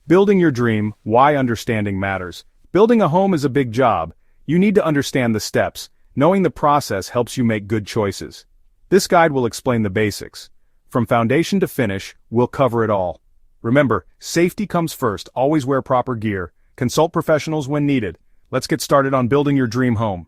Building your dream, why understanding matters. Building a home is a big job. You need to understand the steps. Knowing the process helps you make good choices. This guide will explain the basics. From foundation to finish, we'll cover it all. Remember, safety comes first. Always wear proper gear. Consult professionals when needed. Let's get started on building your dream home.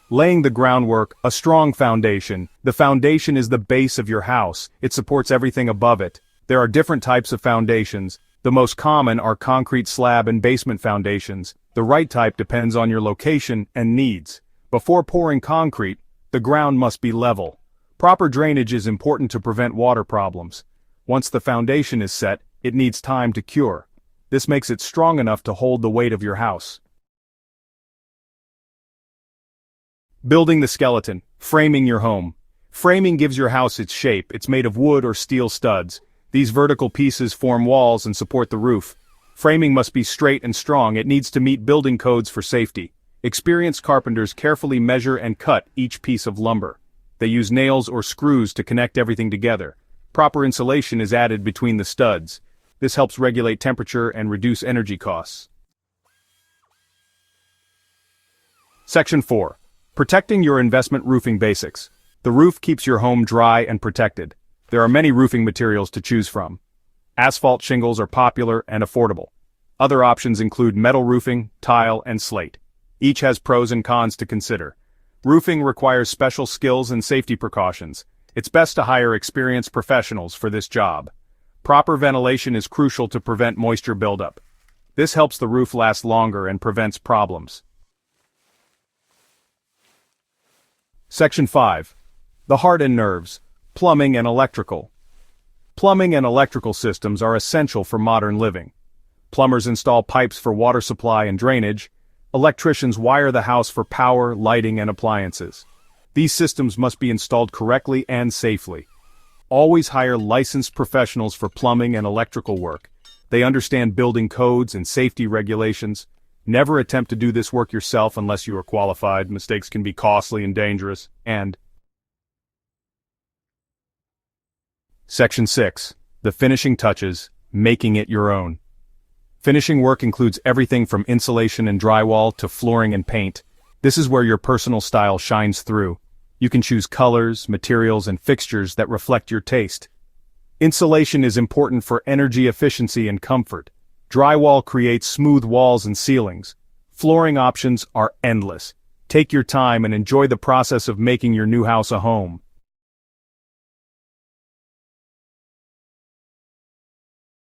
Laying the groundwork, a strong foundation. The foundation is the base of your house. It supports everything above it. There are different types of foundations. The most common are concrete slab and basement foundations. The right type depends on your location and needs. Before pouring concrete, the ground must be level. Proper drainage is important to prevent water problems. Once the foundation is set, it needs time to cure. This makes it strong enough to hold the weight of your house. Building the skeleton, framing your home. Framing gives your house its shape. It's made of wood or steel studs. These vertical pieces form walls and support the roof. Framing must be straight and strong. It needs to meet building codes for safety. Experienced carpenters carefully measure and cut each piece of lumber. They use nails or screws to connect everything together. Proper insulation is added between the studs. This helps regulate temperature and reduce energy costs. Section 4. Protecting your investment roofing basics. The roof keeps your home dry and protected. There are many roofing materials to choose from. Asphalt shingles are popular and affordable. Other options include metal roofing, tile, and slate. Each has pros and cons to consider. Roofing requires special skills and safety precautions. It's best to hire experienced professionals for this job. Proper ventilation is crucial to prevent moisture buildup. This helps the roof last longer and prevents problems. Section 5. The heart and nerves. Plumbing and electrical. Plumbing and electrical systems are essential for modern living. Plumbers install pipes for water supply and drainage. Electricians wire the house for power, lighting, and appliances. These systems must be installed correctly and safely. Always hire licensed professionals for plumbing and electrical work. They understand building codes and safety regulations. Never attempt to do this work yourself unless you are qualified. Mistakes can be costly and dangerous. Section 6. The finishing touches, making it your own. Finishing work includes everything from insulation and drywall to flooring and paint. This is where your personal style shines through. You can choose colors, materials, and fixtures that reflect your taste. Insulation is important for energy efficiency and comfort. Drywall creates smooth walls and ceilings. Flooring options are endless. Take your time and enjoy the process of making your new house a home.